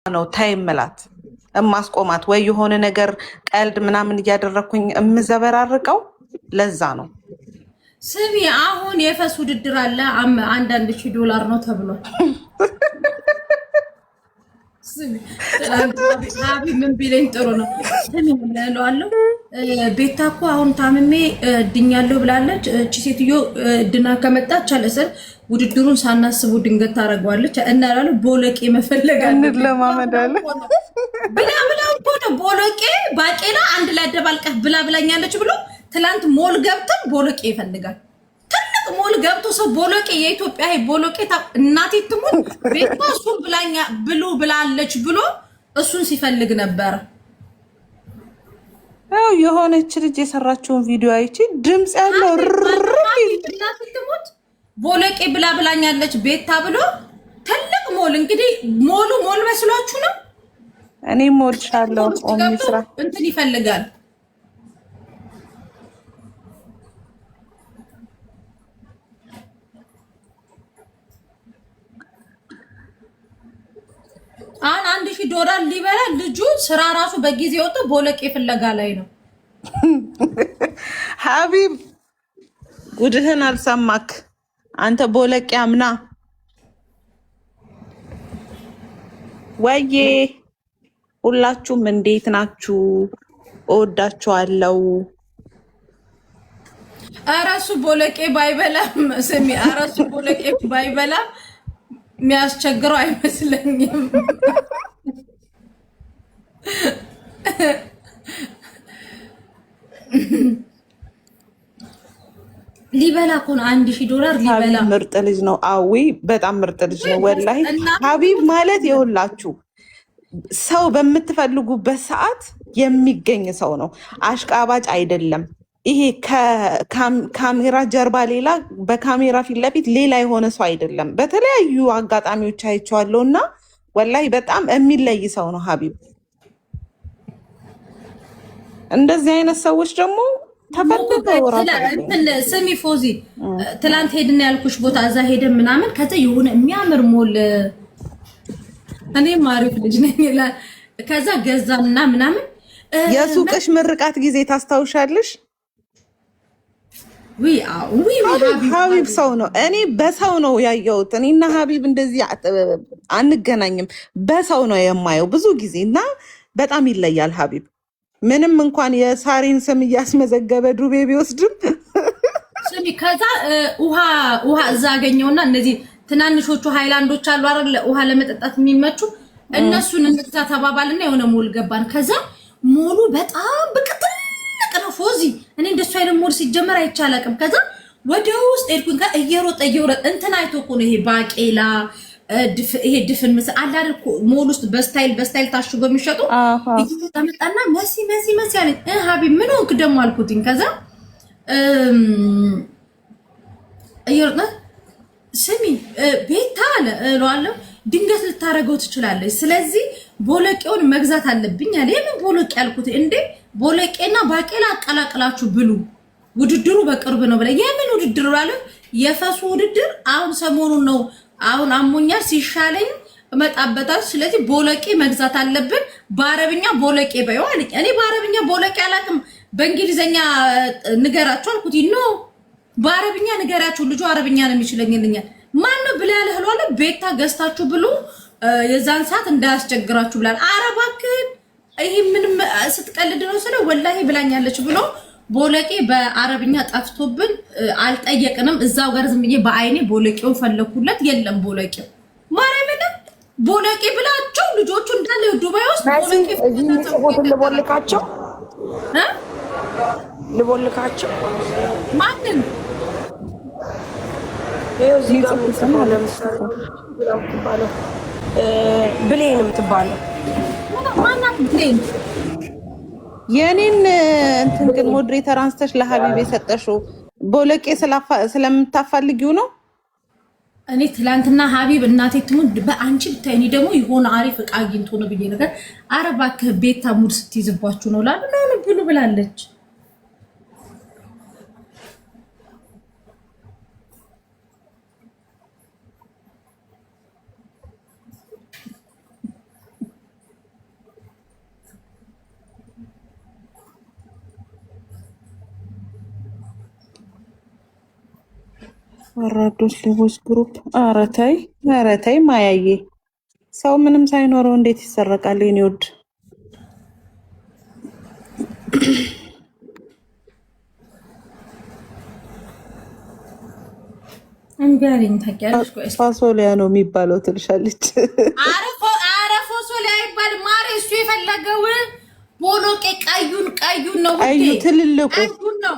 ነው ታይምላት እማስቆማት ወይ የሆነ ነገር ቀልድ ምናምን እያደረኩኝ እምዘበራርቀው ለዛ ነው። ስሚ አሁን የፈስ ውድድር አለ። አንዳንድ $1000 ነው ተብሏል። ስሚ ሀቢ ምን ቢለኝ ጥሩ ነው። ስሚ እላለሁ ቤታ እኮ አሁን ታምሜ ድኛለሁ ብላለች። እቺ ሴትዮ ድና ከመጣች አለሰር ውድድሩን ሳናስቡ ድንገት ታደርገዋለች እና እላለሁ ቦለቄ መፈለግ ለማመዳለ ብላ እኮ ነው ቦለቄ ባቄላ አንድ ላይ አደባልቀህ ብላ ብላኛለች ብሎ ትላንት ሞል ገብተን ቦለቄ ይፈልጋል። ትልቅ ሞል ገብቶ ሰው ቦለቄ የኢትዮጵያ ቦለቄ እናቴ ትሙን ቤቷ እሱን ብላኛ ብሉ ብላለች ብሎ እሱን ሲፈልግ ነበር። አው የሆነች ልጅ የሰራችውን ቪዲዮ አይቺ ድምጽ ያለው እናቴ ትሙት ቦለቄ ብላ ብላኛለች ቤታ ብሎ ትልቅ ሞል እንግዲህ ሞል መስሏችሁ ነው። እኔ ሞልሻለሁ ኦሚስራ እንትን ይፈልጋል። $1000 ሊበላ ልጁ ስራ ራሱ በጊዜ ወጥቶ ቦለቄ ፍለጋ ላይ ነው። ሀቢብ ጉድህን አልሰማክ አንተ ቦለቄ አምና ወዬ ሁላችሁም እንዴት ናችሁ? እወዳችኋለሁ። አራሱ ቦለቄ ባይበላም ስሚ አራሱ ቦለቄ ባይበላም የሚያስቸግረው አይመስለኝም። ሊበላ እኮ ነው $1000 ሊበላ። ምርጥ ልጅ ነው። አዊ በጣም ምርጥ ልጅ ነው ወላሂ። ሀቢብ ማለት የሁላችሁ ሰው በምትፈልጉበት ሰዓት የሚገኝ ሰው ነው። አሽቃባጭ አይደለም። ይሄ ከካሜራ ጀርባ ሌላ፣ በካሜራ ፊት ለፊት ሌላ የሆነ ሰው አይደለም። በተለያዩ አጋጣሚዎች አይቼዋለሁ እና ወላሂ በጣም የሚለይ ሰው ነው ሀቢብ። እንደዚህ አይነት ሰዎች ደግሞ ተፈልገው ስሚ ፎዚ ትላንት ሄድና ያልኩሽ ቦታ እዛ ሄደን ምናምን ከዛ የሆነ የሚያምር ሞል እኔም አሪፍ ልጅ ነኝ ይላል። ከዛ ገዛንና ምናምን የሱቅሽ ምርቃት ጊዜ ታስታውሻለሽ? ሀቢብ ሰው ነው። እኔ በሰው ነው ያየሁት። እኔና ሀቢብ እንደዚህ አንገናኝም፣ በሰው ነው የማየው ብዙ ጊዜ እና በጣም ይለያል ሀቢብ። ምንም እንኳን የሳሪን ስም እያስመዘገበ ዱቤ ቢወስድም ስሚ ከዛ ውሃ እዛ አገኘውና እነዚህ ትናንሾቹ ሃይላንዶች አሉ አይደል ውሃ ለመጠጣት የሚመቹ እነሱን እንግዛ ተባባልና የሆነ ሞል ገባን። ከዛ ሞሉ በጣም በቅጥልቅ ነው ፎዚ። እኔ እንደሱ አይነት ሞል ሲጀመር አይቻላቅም። ከዛ ወደ ውስጥ ሄድኩኝ። እየሮጠ እንትን አይቶ እኮ ነው ይሄ ባቄላ ይሄ ድፍን ምስ አለ አይደል ሞል ውስጥ በስታይል ታሽጎ የሚሸጡ ተመጣና መሲ አለኝ። ሀቢብ ምን ሆንክ ደግሞ አልኩትኝ። ከዛ እየሮጠ ስሚ ቤታ አለ እለዋለሁ ድንገት ልታረገው ትችላለች። ስለዚህ ቦለቄውን መግዛት አለብኝ አለ። የምን ቦለቄ አልኩት። እንዴ ቦለቄና ባቄላ አቀላቅላችሁ ብሉ ውድድሩ በቅርብ ነው ብለ። የምን ውድድር አለ? የፈሱ ውድድር አሁን ሰሞኑን ነው። አሁን አሞኛል ሲሻለኝ እመጣበታለሁ። ስለዚህ ቦለቄ መግዛት አለብን። በአረብኛ ቦለቄ በይው አለኝ። እኔ በአረብኛ ቦለቄ አላውቅም፣ በእንግሊዘኛ ንገራችሁ አልኩት። ነው በአረብኛ ንገራችሁ፣ ልጁ አረብኛ ነው የሚችለኝልኛል። ማነው ብላ ያለህሉ አለ። ቤታ ገዝታችሁ ብሉ የዛን ሰዓት እንዳያስቸግራችሁ ብላል። አረባክን ይሄ ምንም ስትቀልድ ነው ስለ ወላሂ ብላኛለች ብሎ ቦለቄ በአረብኛ ጠፍቶብን አልጠየቅንም። እዛው ጋር ዝም ብዬ በአይኔ ቦለቄውን ፈለኩለት። የለም ቦለቄው ማርያምን ቦለቄ ብላቸው ልጆቹ እንዳለ ዱባይ ውስጥ ቦለቄ ልቦልካቸው ማንን እዚህ ጋር ምንሰማው ለምሳሌ ብሌን የምትባለው ማናት? ብሌን የኔን እንትን ግን ሞዴሬተር አንስተሽ ለሀቢብ የሰጠሽው ቦለቄ ስለምታፋልጊው ነው። እኔ ትላንትና ሀቢብ እናቴ ትሙን በአንቺ ብታይ እኔ ደግሞ የሆነ አሪፍ ዕቃ አግኝቶ ነው ብዬ ነገር አረባክህ ቤታ ሙድ ስትይዝባችሁ ነው ላሉ ነው ብሉ ብላለች። ወራዶች ሌቦች ግሩፕ። ኧረ ተይ ማያዬ፣ ሰው ምንም ሳይኖረው እንዴት ይሰረቃል? የኔ ውድ እንገሪኝ ታውቂያለሽ? ፋሶሊያ ነው የሚባለው ትልሻለች። ኧረ ፋሶሊያ ይባል ማሬ። እሱ የፈለገው ቦሎቄ ቀዩን ነው፣ ቀዩ ትልልቁ ነው።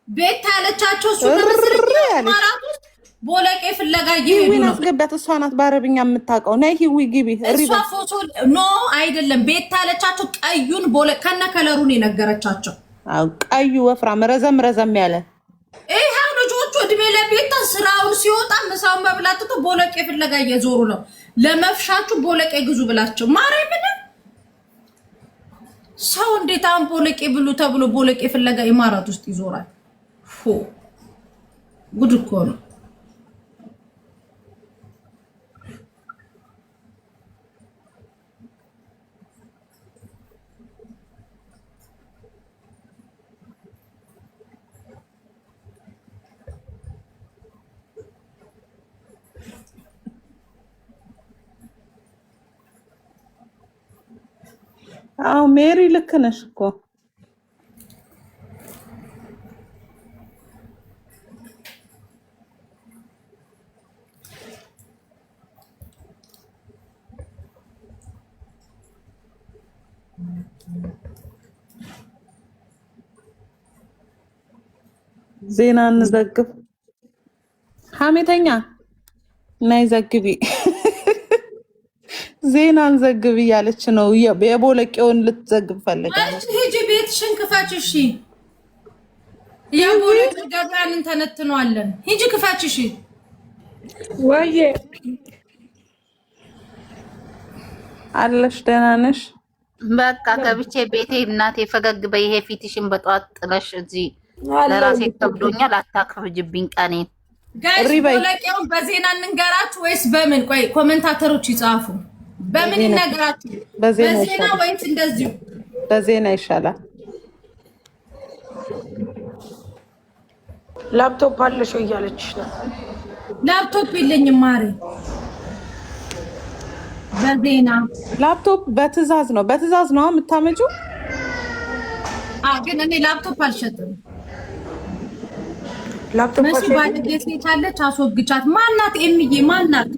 ቤት ያለቻቸው እሱ ለመስራት ውስጥ ቦሎቄ ፍለጋ እየሄዱ ነው። አስገባት። እሷ ናት በአረብኛ የምታውቀው። ነይ ሂዊ ግቢ። እሷ ኖ አይደለም፣ ቤት ያለቻቸው ቀዩን ቦሎቄ ከነ ከለሩን የነገረቻቸው። ቀዩ ወፍራም ረዘም ያለ ይሄ ልጆቹ እድሜ ለቤታ ስራውን ሲወጣ ምሳውን መብላት ትቶ ቦሎቄ ፍለጋ እየዞሩ ነው። ለመፍሻችሁ ቦሎቄ ግዙ ብላቸው ማርያም። ምን ሰው እንዴት አሁን ቦሎቄ ብሉ ተብሎ ቦሎቄ ፍለጋ ኢማራት ውስጥ ይዞራል? ጉድ እኮ ነው። አዎ ሜሪ ልክ ነሽ እኮ። ዜና እንዘግብ። ሀሜተኛ ናይ ዘግቢ ዜና እንዘግብ እያለች ነው። የቦለቄውን ልትዘግብ ፈልጋለች። ሂጂ ቤትሽን ክፋች። እሺ የቦለቄ ገበያን እንተነትነዋለን። ሂጂ ክፋች። እሺ ወይዬ አለሽ? ደህና ነሽ? በቃ ገብቼ ቤቴ እናቴ ፈገግ በይ። ይሄ ፊትሽን በጠዋት ጥለሽ እዚህ ለራሴ ከብዶኛል። አታክፍጅብኝ ቀኔን። ጋይስ ቦለቄውን በዜና እንንገራችሁ ወይስ በምን? ቆይ ኮሜንታተሮች ይጻፉ። በምን ይነገራችሁ? በዜና ወይስ እንደዚሁ? በዜና ይሻላል። ላፕቶፕ አለሽ ወይ እያለችሽ ነው። ላፕቶፕ የለኝም ማሬ። በዜና ላፕቶፕ በትዕዛዝ ነው የምታመጪው? ግን እኔ ላፕቶፕ አልሸጥም። ላፕቶፕ መሲ ባለጌ ሴት አለች፣ አስወግቻት። ማናት? ኤምዬ ማናት?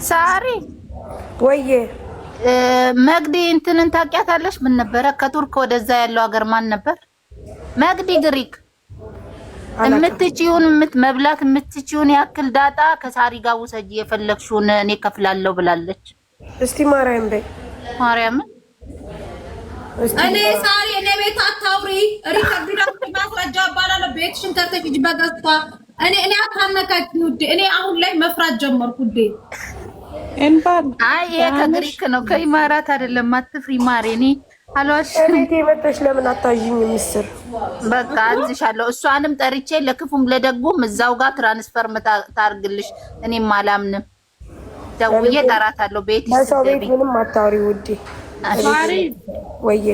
ሳሪ ወይዬ መግዲ እንትንን ታውቂያታለሽ? ምን ነበረ ከቱርክ ወደዛ ያለው ሀገር ማን ነበር? መግዲ ግሪክ። የምትችይውን መብላት የምትችይውን ያክል ዳጣ ከሳሪ ጋር ውሰጂ፣ የፈለግሽውን እኔ ከፍላለሁ ብላለች። እስቲ ማርያም በይ ማርያምን። እኔ ሳሪ እኔ ቤት አታውሪ። ሪከርድ ዳክተር ማስረጃ ባላለ ቤትሽን ከፍተሽ ሂጂ በገዝታ። እኔ አታነካኪ ውዴ። እኔ አሁን ላይ መፍራት ጀመርኩ ውዴ። አይ ይሄ ከግሪክ ነው ከኢማራት አይደለም። አትፍሪ ማሬ። እኔ አልዋሽም። እቤቴ መጥተሽ ለምን አታዥኝ? ምስር በቃ አዝሻለሁ። እሷንም ጠርቼ ለክፉም ለደጉም እዛው ጋር ትራንስፈር ታርግልሽ። እኔም አላምንም። ደውዬ ጠራታለሁ። ቤት በሰው ቤት ምንም አታውሪ ውዴ። ሳሪ ወይዬ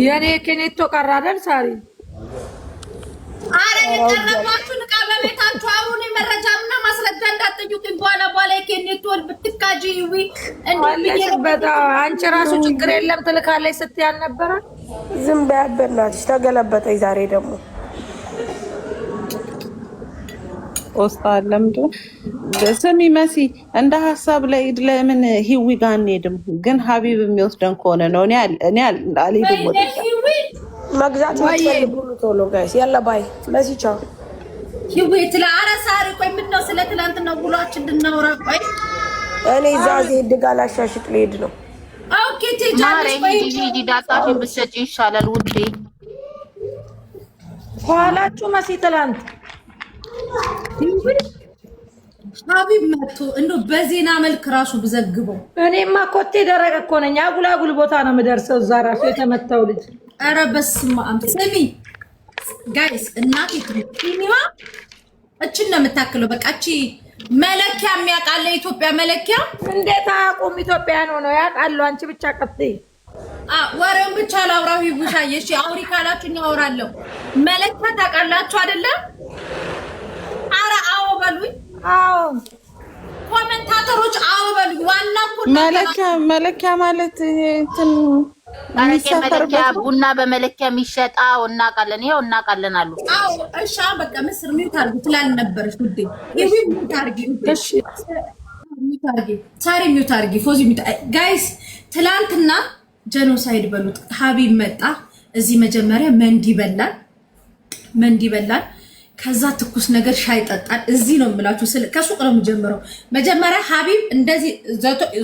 የኔ ኬኔቶ ቀረ አይደል? ሳሪ አረ የቀረባችሁን ዕቃ በቤታችሁ አሁን መረጃና ማስረጃ እንዳትጠይቁኝ። በኋላ የኬኔቶ ብትካጂ ይዊ እንዴ አንቺ ራሱ ችግር የለም ትልካለች ስትይ አልነበረ? ዝም በያበናትሽ ተገለበጠኝ። ዛሬ ደግሞ ፖስታ ለምዶ ስሚ መሲ እንደ ሀሳብ ላይ ለምን ሂዊ ጋር አንሄድም? ግን ሀቢብ የሚወስደን ከሆነ ነው። እኔ አልሄድም። ወደ መግዛት የምትፈልጉ ቶሎ ጋይስ ያለ ባይ መሲ ቻው። ሂዊ ትላ አረ ሳሪ ቆይ ምነው ስለ ትናንትና ውሏችን እንድናወራ። ቆይ እኔ ዛዜ ድጋላ ሻሽጥ ልሄድ ነው። ኦኬ ትጃለሽ። ቆይ ሂጂ ዳጣሽን ብትሰጪ ይሻላል ውዴ። ኋላችሁ መሲ ትላንት ሀቢብ መጥቶ እንደው በዜና መልክ ራሱ ብዘግበው። እኔማ ኮቴ ደረቅ እኮ ነኝ። አጉላጉል ቦታ ነው የምደርሰው። እዛ ራሱ የተመታው ልጅ። ኧረ በስመ አብ። ስሚ ጋይስ እናቴ ትሪኒማ እችን ነው የምታክለው። በቃ እቺ መለኪያ የሚያውቃል የኢትዮጵያ መለኪያ። እንዴት አያውቁም? ኢትዮጵያን ሆነው ያውቃሉ። አንቺ ብቻ ቀጥይ። ወሬውን ብቻ ላውራው። ይቡሻዬ እሺ አውሪ ካላችሁ እኛ አወራለሁ። መለኪያ ታውቃላችሁ አይደለም? በሉኝ። አዎ ኮሜንታተሮች አዎ በሉኝ። ዋና መለኪያ ማለት እንትን መለኪያ ቡና በመለኪያ የሚሸጣው እናውቃለን። ይሄው እናውቃለን አሉ። አዎ እሺ በቃ ምስር ሚውት አድርጉ ትላል ነበረሽ ውዴ። ይሄ ሚውት አድርጊ እሺ ሚውት አድርጊ ሳሪ ሚውት አድርጊ ፎዚ ሚውት ጋይስ። ትላንትና ጄኖሳይድ በሉት ሀቢብ መጣ እዚህ መጀመሪያ መንዲ በላን ከዛ ትኩስ ነገር ሻይ ጠጣን። እዚህ ነው የምላችሁ ከሱቅ ነው የሚጀምረው። መጀመሪያ ሀቢብ እንደዚህ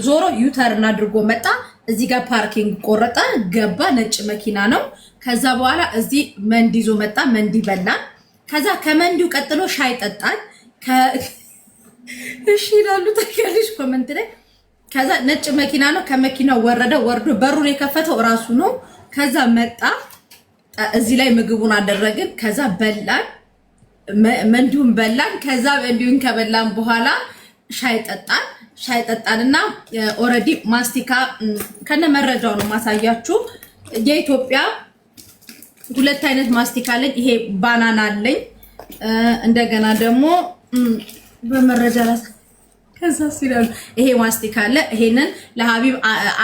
ዞሮ ዩተርን አድርጎ መጣ። እዚህ ጋር ፓርኪንግ ቆረጠ ገባ። ነጭ መኪና ነው። ከዛ በኋላ እዚህ መንዲ ይዞ መጣ። መንዲ በላን። ከዛ ከመንዲው ቀጥሎ ሻይ ጠጣን። እሺ ይላሉ ተከልሽ ኮሜንት ላይ። ከዛ ነጭ መኪና ነው። ከመኪናው ወርዶ በሩን የከፈተው እራሱ ነው። ከዛ መጣ እዚህ ላይ ምግቡን አደረግን። ከዛ በላን መንዲውን በላን። ከዛ መንዲውን ከበላን በኋላ ሻይ ጠጣንና ኦሬዲ ማስቲካ ከነ መረጃው ነው ማሳያችሁ። የኢትዮጵያ ሁለት አይነት ማስቲካ አለኝ። ይሄ ባናና አለኝ። እንደገና ደግሞ በመረጃ ከዛ ሲላሉ ይሄ ማስቲካ አለ። ይሄንን ለሀቢብ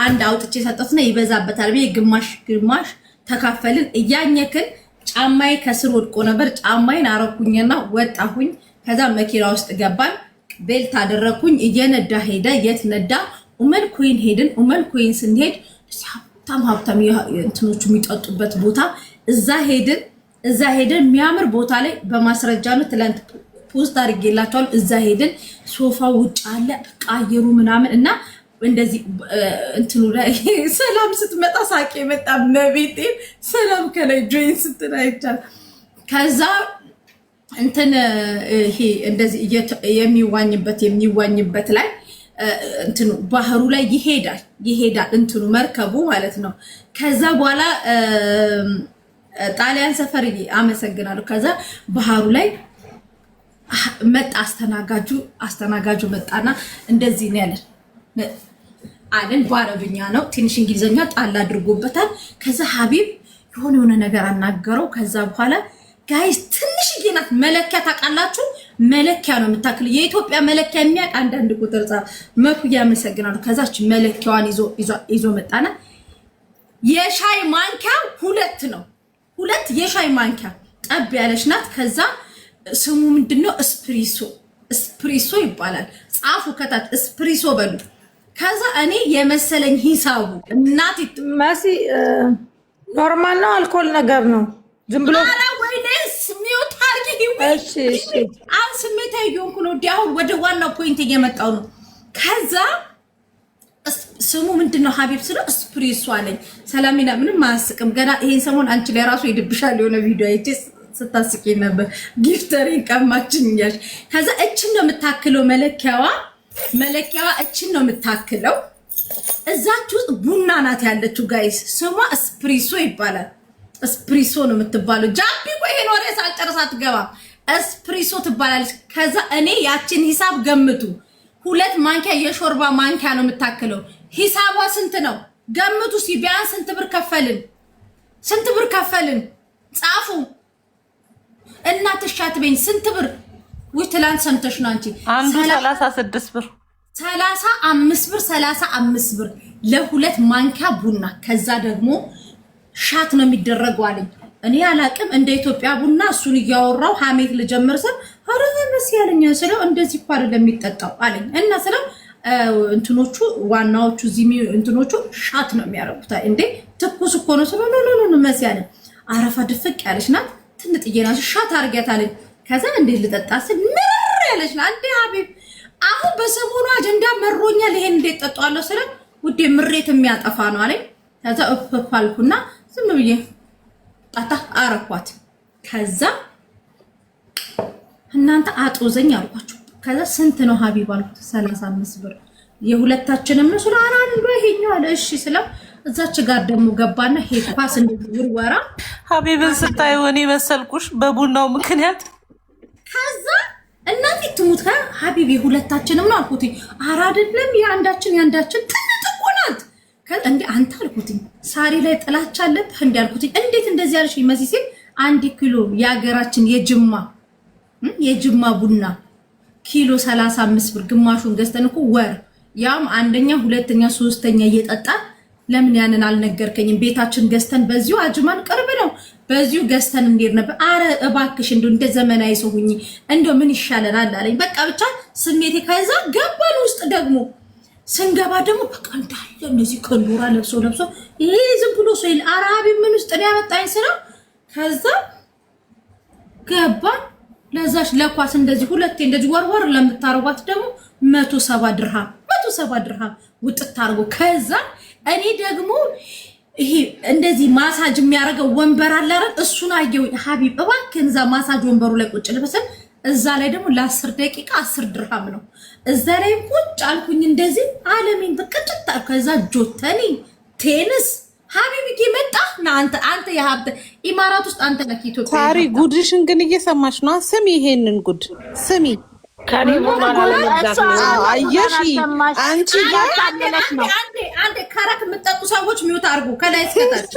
አንድ አውጥቼ ሰጠሁትና ይበዛበታል ብዬ ግማሽ ተካፈልን። እያኘክን ጫማዬ ከስር ወድቆ ነበር። ጫማዬን አረኩኝና ወጣሁኝ። ከዛ መኪና ውስጥ ገባን። ቤልት አደረኩኝ። እየነዳ ሄደ። የት ነዳ? ኡመል ኮይን ሄድን። ኡመል ኮይን ስንሄድ ሀብታም እንትኖቹ የሚጠጡበት ቦታ እዛ ሄድን። የሚያምር ቦታ ላይ በማስረጃ ነው ትላንት ፖስት አድርጌላችኋል። እዛ ሄድን። ሶፋው ውጭ አለ በቃ አየሩ ምናምን እና እንደዚህ እንትኑ ላይ ሰላም ስትመጣ ሳቄ መጣ። መቤቴ ሰላም ከላይ ጆይን ስትናይቻል። ከዛ እንትን ይሄ እንደዚህ የሚዋኝበት ላይ እንትኑ ባህሩ ላይ ይሄዳል እንትኑ መርከቡ ማለት ነው። ከዛ በኋላ ጣሊያን ሰፈር አመሰግናለሁ። ከዛ ባህሩ ላይ መጣ አስተናጋጁ መጣና እንደዚህ ነው ያለን አለን። በአረብኛ ነው ትንሽ እንግሊዘኛ ጣል አድርጎበታል። ከዛ ሀቢብ የሆነ ነገር አናገረው። ከዛ በኋላ ጋይስ ትንሽዬ ናት መለኪያ ታውቃላችሁ? መለኪያ ነው የምታክለው። የኢትዮጵያ መለኪያ የሚያውቅ አንዳንድ ቁጥር መኩ ያመሰግናለሁ። ከዛች መለኪያዋን ይዞ መጣና የሻይ ማንኪያ ሁለት የሻይ ማንኪያ ጠብ ያለች ናት። ከዛ ስሙ ምንድነው? እስፕሪሶ ይባላል። ጻፉ ከታች እስፕሪሶ በሉ። ከዛ እኔ የመሰለኝ ሂሳቡ እናት መሲ ኖርማል ነው አልኮል ነገር ነው ዝም ብሎ አረ ወይኔስ ሚውት አርጊ። እሺ አሁን ስሜታዊ እየሆንኩ ነው። አሁን ወደ ዋናው ፖይንት እየመጣው ነው። ከዛ ስሙ ምንድነው? ሀቢብ ስለ እስፕሪሶ አለኝ። ሰላሚና ምንም አያስቅም። ገና ይሄን ሰሞን አንቺ ላይ ራሱ ይድብሻል የሆነ ቪዲዮ አይቼ ስታስቂ ነበር። ጊፍተሪን ቀማችኝ እያልሽ ከዛ እችን ነው የምታክለው መለኪያዋ እችን ነው የምታክለው። እዛች ውስጥ ቡና ናት ያለችው ጋይስ። ስሟ እስፕሪሶ ይባላል። እስፕሪሶ ነው የምትባለው። ጃምፒ ቆይ ይሄን ወሬ ሳልጨርስ አትገባም። እስፕሪሶ ትባላለች። ከዛ እኔ ያችን ሂሳብ ገምቱ። 2 ማንኪያ የሾርባ ማንኪያ ነው የምታክለው። ሂሳቧ ስንት ነው ገምቱ። ቢያንስ ስንት ብር ከፈልን? ጻፉ። እናትሽ አትበኝ ስንት ብር? ወይ ትላንት ሰምተሽ ነው አንቺ። አንዱ 36 ብር 35 ብር ለ2 ማንኪያ ቡና። ከዛ ደግሞ ሻት ነው የሚደረገው አለኝ። እኔ አላቅም እንደ ኢትዮጵያ ቡና። እሱን እያወራው ሀሜት ልጀምር ስል አረፈ መስ ያለኝ ስለው እንደዚህ እኮ አይደለም የሚጠጣው አለኝ። እና ስለው እንትኖቹ ዋናዎቹ እዚህ እንትኖቹ ሻት ነው የሚያረጉት። እንዴ ትኩስ እኮ ነው ስለው ነው መስ ያለኝ። አረፋ ድፍቅ ያለች ናት ትንጥዬ ናት። ሻት አርጊያት አለኝ። ከዛ እንዴት ልጠጣ ስል ምር ያለች ናት። እንዴ ሀቢብ አሁን በሰሞኑ አጀንዳ መሮኛል። ይሄን እንዴት ጠጣዋለሁ ስለ ውዴ ምሬት የሚያጠፋ ነው አለኝ። ከዛ እፍ አልኩና ዝም ብዬ ጣጣ አረኳት። ከዛ እናንተ አጦዘኝ አልኳችሁ። ከዛ ስንት ነው ሀቢብ አልኩት። 35 ብር የሁለታችንም ነው ስለ አንዱ ይሄኛው አለ። እሺ ስለው እዛች ጋር ደግሞ ገባና ሄድኳስ እንደዚህ ወራ ሀቢብን ስታዩ እኔ መሰልኩሽ በቡናው ምክንያት። ከዛ እናቴ ትሙት ሀቢብ የሁለታችንም ነው አልኩት። ኧረ አይደለም የአንዳችን ትልቅ ናት። እንዴ አንተ አልኩት ሳሪ ላይ ጥላቻ አለብህ እንዴ አልኩት። እንዴት እንደዚህ ያልሽ መሲ ሲል 1 ኪሎ የሀገራችን የጅማ ቡና ኪሎ 35 ብር ግማሹን ገዝተን እኮ ወር ያም አንደኛ ሁለተኛ ሶስተኛ እየጠጣን ለምን ያንን አልነገርከኝም? ቤታችን ገዝተን በዚሁ አጅማን ቅርብ ነው በዚሁ ገዝተን እንዴት ነበር? አረ እባክሽ እንደ ዘመናዊ ሰው ሁኚ እንደው ምን ይሻለናል አለኝ። በቃ ብቻ ስሜቴ ከዛ ገባን ውስጥ ደግሞ ስንገባ ደግሞ በቃ እንዳለ እንደዚህ ከንዶራ ለብሶ ይሄ ዝም ብሎ ሰው አራቢ ምን ውስጥ ነው ያመጣኝ ስለው ከዛ ገባን ለዛሽ ለኳስ እንደዚህ ሁለቴ እንደዚህ ወርወር ለምታረጓት ደግሞ 170 ድርሃም ውጥት አርጎ ከዛ እኔ ደግሞ ይሄ እንደዚህ ማሳጅ የሚያደርገው ወንበር አለ አይደል? እሱን አየው ሀቢብ እባክህ እዛ ማሳጅ ወንበሩ ላይ ቁጭ ልበሰል። እዛ ላይ ደግሞ ለ10 ደቂቃ 10 ድርሃም ነው። እዛ ላይ ቁጭ አልኩኝ እንደዚህ አለሚን ተቀጭጣ ከዛ ጆተኒ ቴንስ ሀቢብ መጣ ና አንተ የሀብት ኢማራት ውስጥ አንተ ነህ ኢትዮጵያ ታሪ ጉድሽን ግን እየሰማሽ ነው። ስሚ ይሄንን ጉድ ስሚ ከኔ ሞራል ለመግዛት ነው። አየሽ አንቺ ጋር አንዴ ከረክ የምትጠጡ ሰዎች ሚውት አርጉ። ከላይ እስከታች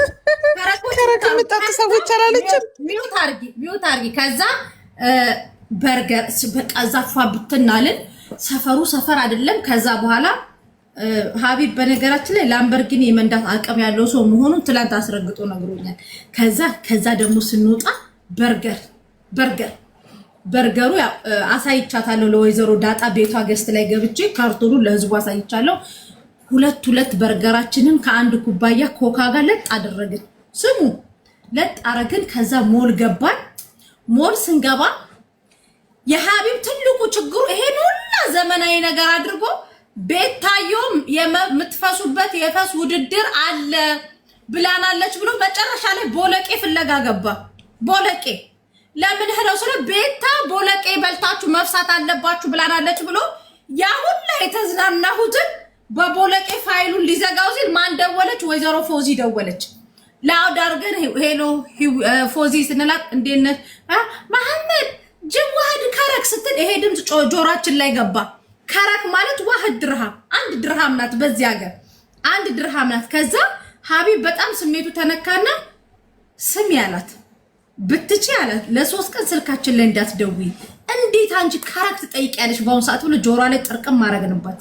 ከረክ የምትጠጡ ሰዎች አላለችም። ሚውት አርጊ። ከዛ በርገር በቃ ዛፋ ብትናልን ሰፈሩ ሰፈር አይደለም። ከዛ በኋላ ሀቢብ በነገራችን ላይ ላምበርጊኒ የመንዳት አቅም ያለው ሰው መሆኑን ትላንት አስረግጦ ነግሮኛል። ከዛ ደግሞ ስንወጣ በርገሩ አሳይቻታለሁ ለወይዘሮ ዳጣ ቤቷ ገስት ላይ ገብቼ ካርቶኑ ለህዝቡ አሳይቻለሁ። ሁለት በርገራችንን ከአንድ ኩባያ ኮካ ጋር ለጥ አደረግን። ስሙ ለጥ አረግን። ከዛ ሞል ገባን። ሞል ስንገባ የሀቢብ ትልቁ ችግሩ ይሄን ሁላ ዘመናዊ ነገር አድርጎ ቤታዮም የምትፈሱበት የፈስ ውድድር አለ ብላናለች ብሎ መጨረሻ ላይ ቦለቄ ፍለጋ ገባ። ቦለቄ ለምን ሄደው ስለ ቤታ ቦለቄ በልታችሁ መፍሳት አለባችሁ ብላናለች ብሎ ያ ሁላ የተዝናናሁትን በቦለቄ ፋይሉን ሊዘጋው ሲል ማን ደወለች? ወይዘሮ ፎዚ ደወለች። ላውድ አድርገን ሄሎ ፎዚ ስንላት እንዴት ነሽ መሐመድ ጅዋድ ከረክ ስትል ይሄ ድምፅ ጆሮአችን ላይ ገባ። ከረክ ማለት ዋህድ ድርሃም 1 ድርሃም ናት። በዚህ ሀገር 1 ድርሃም ናት። ከዛ ሀቢብ በጣም ስሜቱ ተነካና ስም ያላት ብትቺ ያላት ለ3 ቀን ስልካችን ላይ እንዳትደውይ እንዴት አንቺ ከረክ ትጠይቂያለሽ በአሁኑ ሰዓት ብሎ ጆሮ ላይ ጥርቅም ማድረግንባት።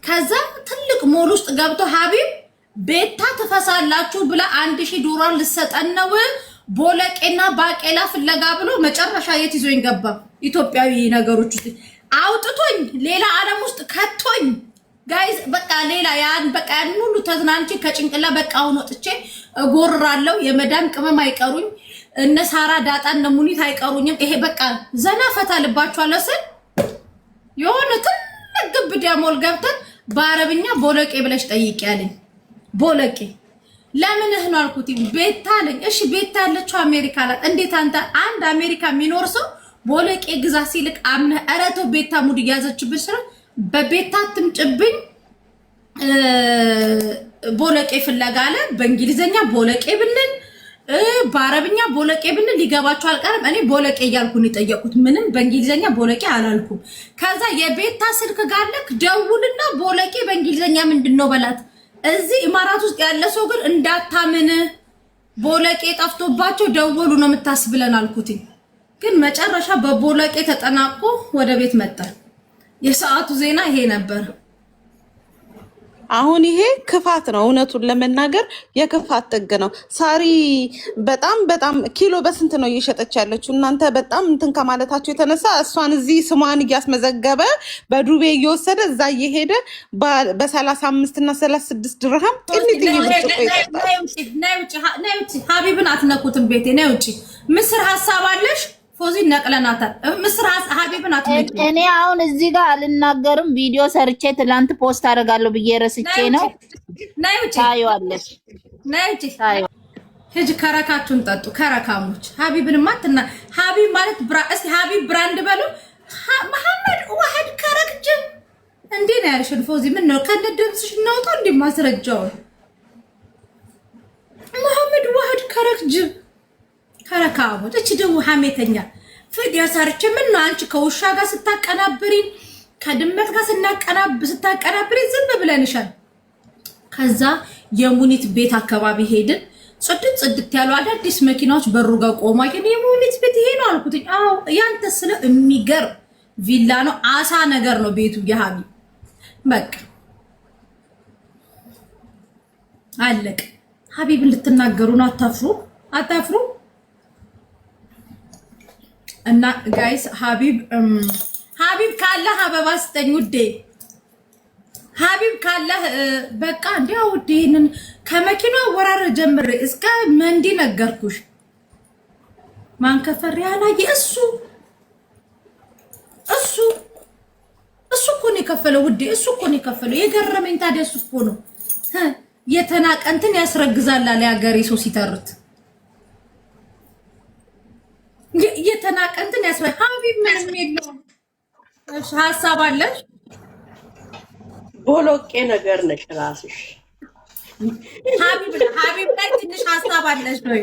ከዛ ትልቅ ሞል ውስጥ ገብቶ ሀቢብ ቤታ ትፈሳላችሁ ብላ 1000 ዶላር ልሰጠን ነው ቦለቄና ባቄላ ፍለጋ ብሎ መጨረሻ የት ይዞኝ ገባ? ኢትዮጵያዊ ነገሮች ውስጥ አውጥቶኝ ሌላ ዓለም ውስጥ ከቶኝ ጋይስ በቃ ሌላ ያን ሁሉ ተዝናንቼ ከጭንቅላ በቃ አሁን ወጥቼ እጎርራለሁ። የመዳም ቅመም አይቀሩኝ፣ እነ ሳራ ዳጣ እነ ሙኒት አይቀሩኝም። ይሄ በቃ ዘና ፈታ ልባችኋለሁ ስል የሆነ ትልቅ ግብዳ ሞል ገብተን በአረብኛ ቦለቄ ብለሽ ጠይቂ ያለኝ። ቦለቄ ለምን ነው አልኩት። ቤታ አለኝ። እሺ ቤታ ያለችው አሜሪካ ናት። እንዴት አንድ አሜሪካ የሚኖር ሰው ቦለቄ ግዛ ሲልክ አምነ አረቶ ቤታ ሙድ ያዘችብሽ ስራ በቤታ ትምጭብኝ ቦለቄ ፍለጋ አለ። በእንግሊዘኛ ቦለቄ ብንል በአረብኛ ቦለቄ ብንል ሊገባቸው አልቀርም። እኔ ቦለቄ እያልኩ ነው የጠየቁት። ምንም በእንግሊዘኛ ቦለቄ አላልኩም። ከዛ የቤታ ስልክ ጋለክ ደውልና ቦለቄ በእንግሊዘኛ ምንድነው በላት። እዚህ ኢማራት ውስጥ ያለ ሰው ግን እንዳታምን ቦለቄ ጠፍቶባቸው ደወሉ ነው የምታስብለን አልኩት። ግን መጨረሻ በቦለቄ ተጠናቆ ወደ ቤት መጣን። የሰዓቱ ዜና ይሄ ነበር። አሁን ይሄ ክፋት ነው። እውነቱን ለመናገር የክፋት ጥግ ነው። ሳሪ በጣም ኪሎ በስንት ነው እየሸጠች ያለችው? እናንተ በጣም እንትን ከማለታቸው የተነሳ እሷን እዚህ ስሟን እያስመዘገበ በዱቤ እየወሰደ እዛ እየሄደ በ35 እና 36 ድርሃም ጥንት ሀቢብን አትነኩትም። ቤቴ ነይ ውጪ። ምስር ሀሳብ አለሽ? ፎዚ ነቅለናታል። ምስር ሀቢብን አትነኩ። እኔ አሁን እዚህ ጋር አልናገርም። ቪዲዮ ሰርቼ ትላንት ፖስት አደርጋለሁ ብዬ ረስቼ ነው። ነይ ውጪ። ታዩዋለሽ። ነይ ውጪ። ሂጅ ከረካችሁን ጠጡ ከረካሞች። ሀቢብንማ ሀቢብ ማለት እስቲ ሀቢብ ብራንድ በሉ። መሐመድ ዋህድ ከረክ ጅብ እንዴ ነው ያልሽን? ፎዚ ምን ነው ከነ ድምፅሽ እናውጣ እንዴ ማስረጃውን። መሐመድ ዋህድ ከረክ ጅብ ከረካሞች። እቺ ደግሞ ሐሜተኛ ቪዲዮ ሰርቼ ምን ነው አንቺ ከውሻ ጋር ስታቀናብሪ ከድመት ጋር ስታቀናብሪ ዝም ብለንሻል። ከዛ የሙኒት ቤት አካባቢ ሄድን። ጽድት ያሉ አዳዲስ መኪናዎች በሩ ጋር ቆማ ግን የሙኒት ቤት ይሄ ነው አልኩት። አዎ ያንተ ስለ የሚገርም ቪላ ነው አሳ ነገር ነው ቤቱ የሀቢብ በቃ አለቅ ሀቢብ ልትናገሩ ነው አታፍሩ እና ጋይስ ሀቢብ ካለ አበባ ስጠኝ ውዴ ሀቢብ ካለ በቃ እንዲያው ውዴን ከመኪናው ወራረ ጀምሬ እስከ መንዲ ነገርኩሽ ማንከፈር ያላየ እሱ እኮ ነው የከፈለው ውዴ እሱ እኮ ነው የከፈለው የገረመኝ ታዲያ እሱ እኮ ነው የተናቀንትን ያስረግዛል አለ ያገሬ ሰው ሲተርት የተናቀንትን ሀቢብ ምንም የለውም እሺ ሀሳብ አለሽ ቦሎቄ ነገር ነሽ ራስሽ ሀቢብ ላይ ትንሽ ሀሳብ አለሽ ነው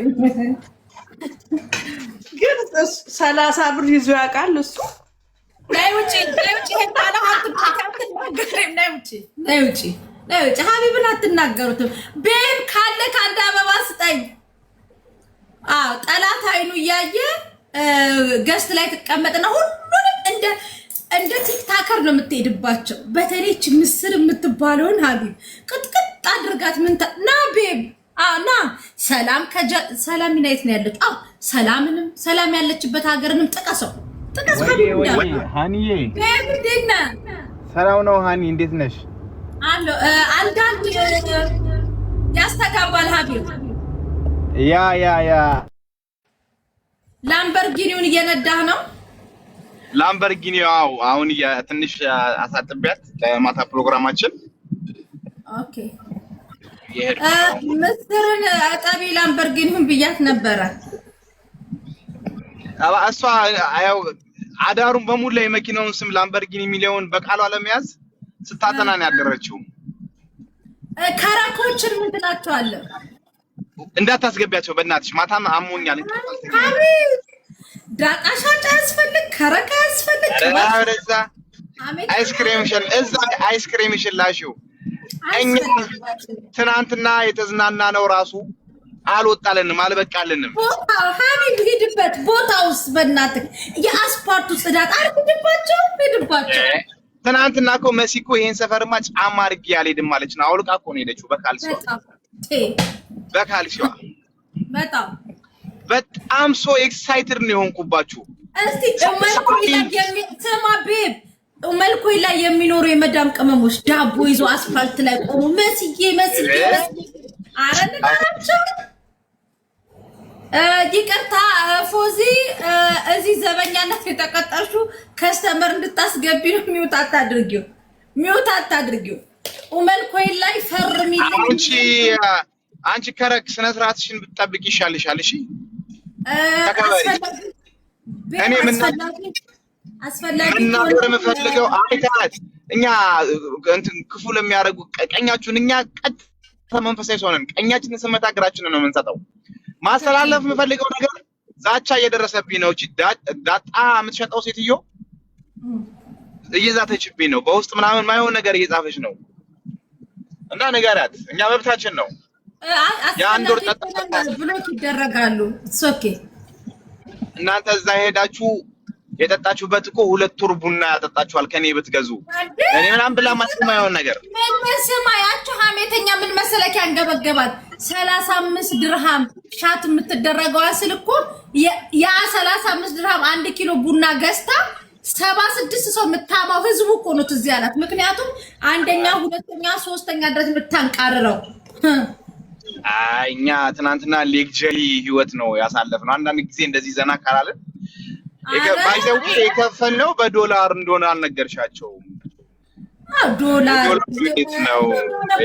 ግን 30 ብር ይዞ ያውቃል እሱ ላይ ውጪ ሄዳለ ላይ ውጪ ሀቢብን አትናገሩትም ቤብ ካለ ከአንድ አበባ ስጠኝ ጠላት አይኑ እያየ ገስት ላይ ትቀመጥና ሁሉንም እንደ ቲክታከር ነው የምትሄድባቸው በተለይ ምስር የምትባለውን ሀቢብ ቅጥቅጥ አድርጋት ና ቤብ ና ሰላም ሚናየት ነው ያለች ሰላም ያለችበት ሀገርንም ጥቀስ ሃኒዬ ቤብ እንዴት ነህ ሰላም ነው ሃኒ እንዴት ነሽ አሎ አንዳንድ ያስተጋባል ሀቢብ ያ ላምበርጊኒውን እየነዳህ ነው ላምበርጊኒ አሁን ትንሽ አሳጥቢያት ለማታ ፕሮግራማችን ኦኬ ምስርን አጣቢ ላምበርጊኒውን ብያት ነበረ እሷ ያው አዳሩን በሙሉ የመኪናውን ስም ላምበርጊኒ የሚለውን በቃሏ ለመያዝ ስታጠና ነው ያደረችው ካራኮችን ምን ትላቸዋለህ እንዳታስገቢያቸው በእናትሽ ማታም አሞኛል ዳጣ ሻጫ ያስፈልግ ከረካ ያስፈልግ ወደዛ አይስክሬም ይሽላሽው እኛ ትናንትና የተዝናና ነው ራሱ አልወጣልንም አልበቃልንም ሀቢብ ሂድበት ቦታውስ በእናትህ የአስፓልቱ ጽዳት አርግድባቸው ሂድባቸው ትናንትና እኮ መሲኮ ይሄን ሰፈርማ ጫማ አድርጌ ያልሄድም ማለች ነው አውልቃ እኮ ነው የሄደችው በካልሲዋ በጣም ሶ ኤክሳይትድ ነው የሆንኩባችሁ እስቲ መልኩ ላይ የሚኖሩ የመዳም ቅመሞች ዳቦ ይዞ አስፋልት ላይ ቆሙ መስዬ አረንናቸው ይቅርታ ፎዚ እዚህ ዘበኛነት የተቀጠርሽው ከስተመር እንድታስገቢ ነው ሚውት አታድርጊው መልኩ ላይ ፈርሚልኝ አንቺ ከረክ ስነ ስርዓትሽን ብትጠብቂ ይሻልሻል እሺ እኔ አስፈላጊ ነው የምፈልገው አይታት እኛ እንትን ክፉ ለሚያደርጉ ቀኛችሁን እኛ ቀጥ መንፈሳዊ ሰው ነን ቀኛችንን ስመታ እግራችንን ነው የምንሰጠው ማስተላለፍ የምፈልገው ነገር ዛቻ እየደረሰብኝ ነው እቺ ዳጣ የምትሸጠው ሴትዮ እየዛተችብኝ ነው በውስጥ ምናምን ማይሆን ነገር እየጻፈች ነው እና ነገራት እኛ መብታችን ነው ያንድ ወር ብሎክ ይደረጋሉ ኦኬ እናንተ እዛ ሄዳችሁ የጠጣችሁበት እኮ 2 ወር ቡና ያጠጣችኋል ከኔ ብትገዙ እኔ ምናምን ብላ ማስማየውን ነገር ምን ስማያችሁ ሀሜተኛ ምን መሰለክ ያንገበገባት 35 ድርሃም ሻት የምትደረገው አስል እኮ ያ 35 ድርሃም 1 ኪሎ ቡና ገዝታ 76 ሰው የምታማው ህዝቡ እኮ ነው ትዝ ያላት ምክንያቱም አንደኛ ሁለተኛ ሶስተኛ ድረስ የምታንቃርረው እኛ ትናንትና ሌክቸሪ ህይወት ነው ያሳለፍነው አንዳንድ ጊዜ እንደዚህ ዘና ካላለን ባይዘው የከፈልነው በዶላር እንደሆነ አልነገርሻቸውም ዶላር ነው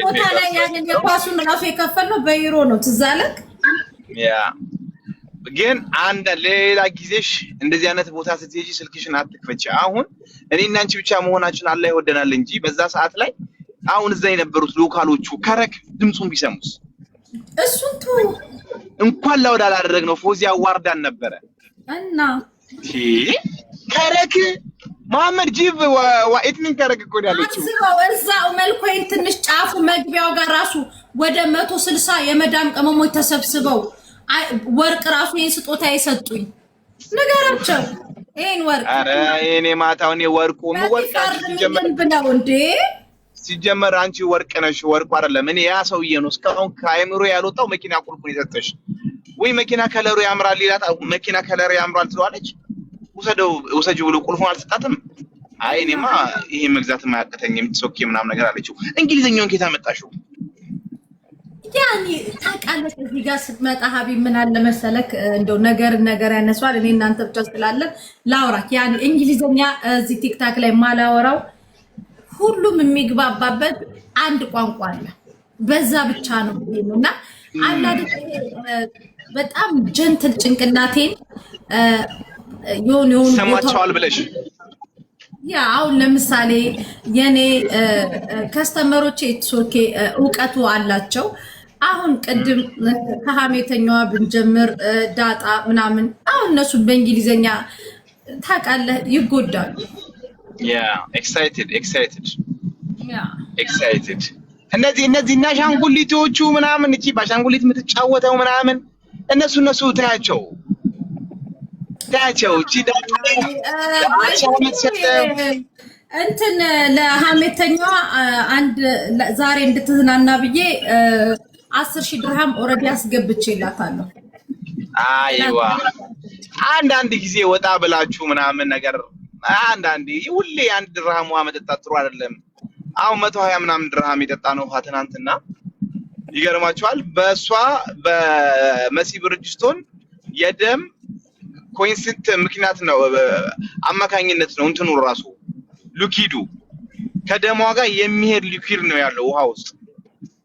ቦታ ላይ ያንን የኳሱን ራሱ የከፈልነው በዩሮ ነው ትዝ አለክ ያ ግን አንድ ሌላ ጊዜሽ እንደዚህ አይነት ቦታ ስትሄጂ ስልክሽን አትክፈቺ አሁን እኔና አንቺ ብቻ መሆናችን አላህ ይወደናል እንጂ በዛ ሰዓት ላይ አሁን እዛ የነበሩት ሎካሎቹ ከረክ ድምጹን ቢሰሙስ እሱንቱ እንኳን ላውዳ አላደረግነው ፎዚ አዋርዳን ነበረ እና ከረክ መሐመድ ጂብ ዋኢትኒን ከረክ እኮ ያለችው እዛው መልኩን ትንሽ ጫፉ መግቢያው ጋር ራሱ ወደ 160 የመዳም ቅመሞች ተሰብስበው ወርቅ ራሱ የስጦታ የሰጡኝ ነገራቸው ይሄን ወርቅ አረ የኔ ማታውን የወርቁ ወርቃችሁ ሲጀመር አንቺ ወርቅ ነሽ፣ ወርቁ አይደለም። እኔ ያ ሰውዬ ነው እስካሁን ከአይምሮ ያልወጣው። መኪና ቁልቁል ይሰጥሽ ወይ መኪና ከለሩ ያምራል ይላታ። መኪና ከለሩ ያምራል ትለዋለች። ውሰጂው ብሎ ቁልፉን አልሰጣትም። አይ እኔማ ይሄ መግዛት የማያቅተኝም ሶኬ ምናምን ነገር አለችው። እንግሊዘኛውን ከየት አመጣሽው? ያኔ ታውቃለህ፣ እዚህ ጋር ስትመጣ ሀቢብ ምን አለ መሰለክ፣ እንደው ነገር ያነሷል። እኔ እናንተ ብቻ ስላለን ላውራክ። ያኔ እንግሊዘኛ እዚህ ቲክታክ ላይ ማላወራው ሁሉም የሚግባባበት አንድ ቋንቋ አለ። በዛ ብቻ ነው እና አንዳንድ በጣም ጀንትል ጭንቅላቴን የሆነ ሰማቸዋል ብለሽ ያ አሁን ለምሳሌ የኔ ከስተመሮቼ ኦኬ እውቀቱ አላቸው። አሁን ቅድም ከሀሜተኛዋ ብንጀምር ዳጣ ምናምን አሁን እነሱ በእንግሊዘኛ ታውቃለህ ይጎዳሉ። ያ ኤክሳይትድ እነዚህ እና አሻንጉሊቶቹ ምናምን እቺ በአሻንጉሊት የምትጫወተው ምናምን እነሱ ታያቸው እቺ ዳጣ እንትን ለሀሜተኛዋ አንድ ዛሬ እንድትዝናና ብዬ 10,000 ድርሃም ኦልሬዲ አስገብቼላታለሁ። አይዋ አንዳንድ ጊዜ ወጣ ብላችሁ ምናምን ነገር አንዳንዴ ሁሌ አንድ ድርሃም ውሃ መጠጣት ጥሩ አይደለም። አሁን 120 ምናምን ድርሃም የጠጣ ነው ውሃ ትናንትና። ይገርማችኋል በእሷ በመሲ ብርጅስቶን የደም ኮኢንሲደንት ምክንያት ነው አማካኝነት ነው እንትኑ ራሱ ሊኩዊዱ ከደሟ ጋር የሚሄድ ሊኩዊድ ነው ያለው ውሃ ውስጥ